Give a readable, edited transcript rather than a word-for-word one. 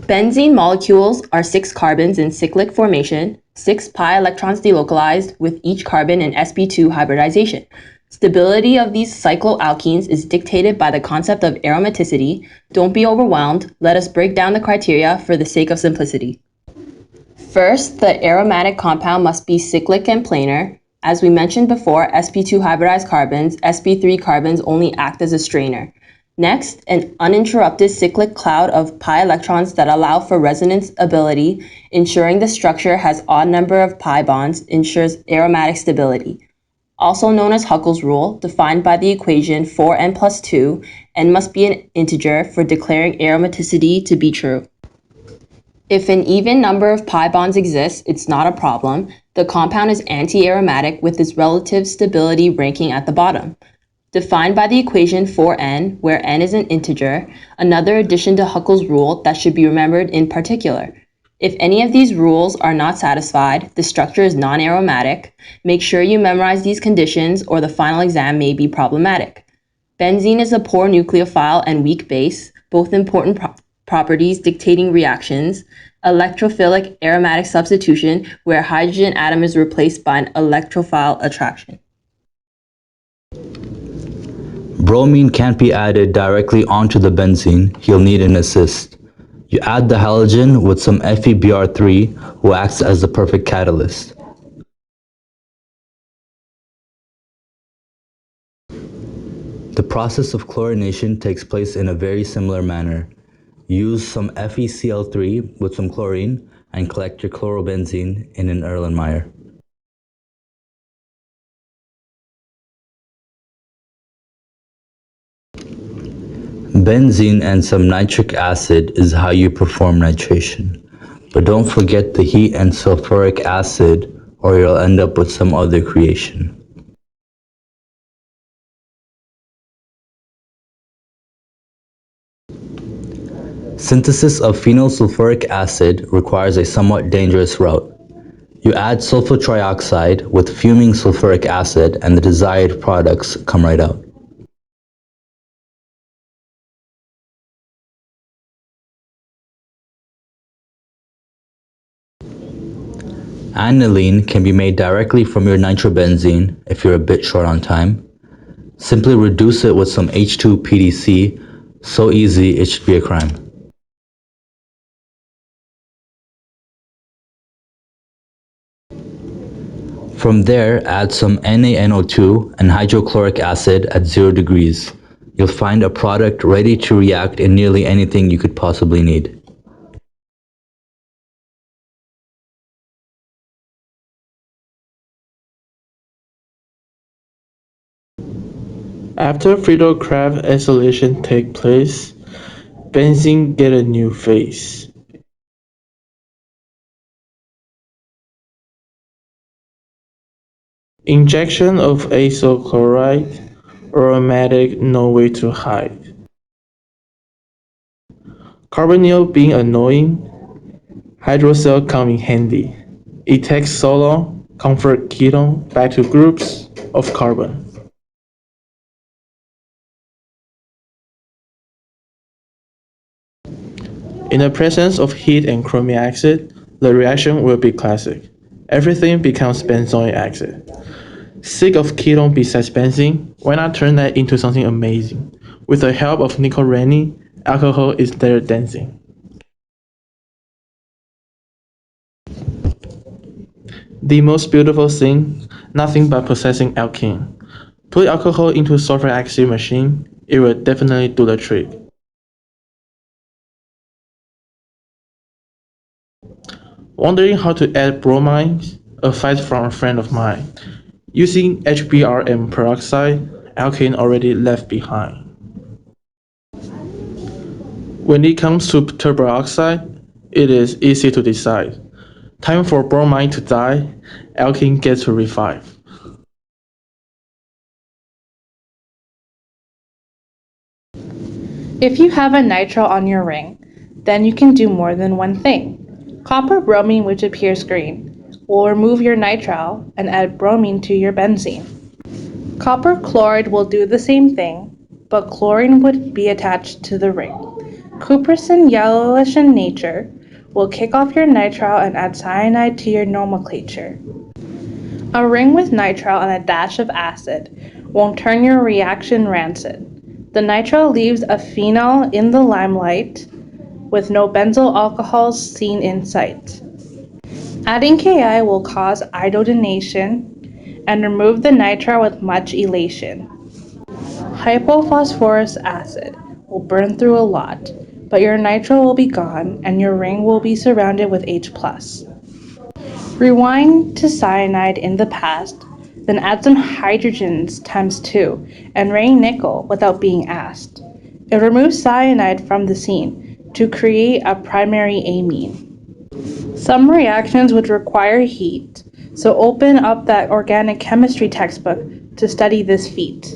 Benzene molecules are 6 carbons in cyclic formation, 6 pi electrons delocalized, with each carbon in sp2 hybridization. Stability of these cycloalkenes is dictated by the concept of aromaticity. Don't be overwhelmed. Let us break down the criteria for the sake of simplicity. First, the aromatic compound must be cyclic and planar. As we mentioned before, sp2 hybridized carbons, sp3 carbons only act as a strainer. Next, an uninterrupted cyclic cloud of pi electrons that allow for resonance ability, ensuring the structure has odd number of pi bonds, ensures aromatic stability. Also known as Huckel's rule, defined by the equation 4n plus 2, n must be an integer for declaring aromaticity to be true. If an even number of pi bonds exists, it's not a problem. The compound is anti-aromatic with its relative stability ranking at the bottom. Defined by the equation 4n, where n is an integer, another addition to Huckel's rule that should be remembered in particular. If any of these rules are not satisfied, the structure is non-aromatic. Make sure you memorize these conditions or the final exam may be problematic. Benzene is a poor nucleophile and weak base, both important properties dictating reactions. Electrophilic aromatic substitution, where hydrogen atom is replaced by an electrophile attraction. Bromine can't be added directly onto the benzene, he'll need an assist. You add the halogen with some FeBr3 who acts as the perfect catalyst. The process of chlorination takes place in a very similar manner. Use some FeCl3 with some chlorine and collect your chlorobenzene in an Erlenmeyer. Benzene and some nitric acid is how you perform nitration. But don't forget the heat and sulfuric acid or you'll end up with some other creation. Synthesis of phenyl sulfuric acid requires a somewhat dangerous route. You add sulfur trioxide with fuming sulfuric acid and the desired products come right out. Aniline can be made directly from your nitrobenzene if you're a bit short on time. Simply reduce it with some H2PDC, so easy it should be a crime. From there, add some NaNO2 and hydrochloric acid at 0 degrees. You'll find a product ready to react in nearly anything you could possibly need. After Friedel-Crafts isolation takes place, benzene get a new phase. Injection of acyl chloride, aromatic, no way to hide. Carbonyl being annoying, hydrocell come in handy. It takes so long, convert ketone back to groups of carbon. In the presence of heat and chromic acid, the reaction will be classic. Everything becomes benzoic acid. Sick of ketone besides benzene, why not turn that into something amazing? With the help of nickel Rennie, alcohol is there dancing. The most beautiful thing, nothing but possessing alkene. Put alcohol into a sulfur oxide machine, it will definitely do the trick. Wondering how to add bromine? Advice from a friend of mine. Using HBr peroxide, alkane already left behind. When it comes to superoxide, it is easy to decide. Time for bromine to die, alkene gets to revive. If you have a nitrile on your ring, then you can do more than one thing. Copper bromine, which appears green, will remove your nitrile and add bromine to your benzene. Copper chloride will do the same thing, but chlorine would be attached to the ring. Cuprocin, yellowish in nature, will kick off your nitrile and add cyanide to your nomenclature. A ring with nitrile and a dash of acid won't turn your reaction rancid. The nitrile leaves a phenol in the limelight with no benzyl alcohols seen in sight. Adding Ki will cause iodination and remove the nitrile with much elation. Hypophosphorus acid will burn through a lot, but your nitrile will be gone and your ring will be surrounded with H+. Rewind to cyanide in the past, then add some hydrogens times 2 and rain nickel without being asked. It removes cyanide from the scene to create a primary amine. Some reactions would require heat, so open up that organic chemistry textbook to study this feat.